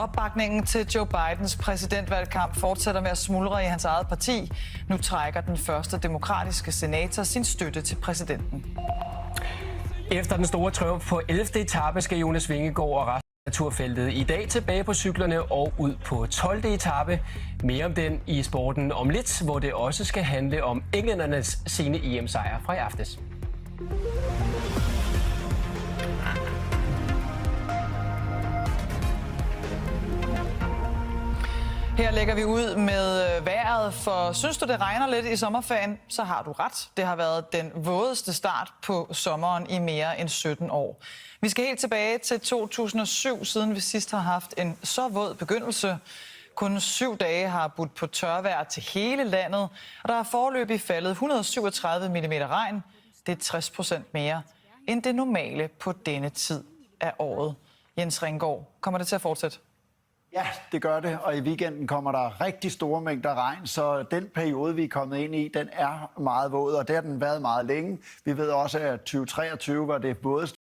Opbakningen til Joe Bidens præsidentvalgkamp fortsætter med at smuldre i hans eget parti. Nu trækker den første demokratiske senator sin støtte til præsidenten. Efter den store triumf på 11. etape skal Jonas Vingegaard og resten af turfeltet i dag tilbage på cyklerne og ud på 12. etape. Mere om den i sporten om lidt, hvor det også skal handle om englændernes sene EM-sejr fra i aftes. Her lægger vi ud med vejret, for synes du, det regner lidt i sommerferien, så har du ret. Det har været den vådeste start på sommeren i mere end 17 år. Vi skal helt tilbage til 2007, siden vi sidst har haft en så våd begyndelse. Kun 7 dage har budt på tørvejr til hele landet, og der er foreløbig faldet 137 mm regn. Det er 60% mere end det normale på denne tid af året. Jens Ringgaard, kommer det til at fortsætte? Ja, det gør det, og i weekenden kommer der rigtig store mængder regn, så den periode, vi er kommet ind i, den er meget våd, og det har den været meget længe. Vi ved også, at 2023 var det vådeste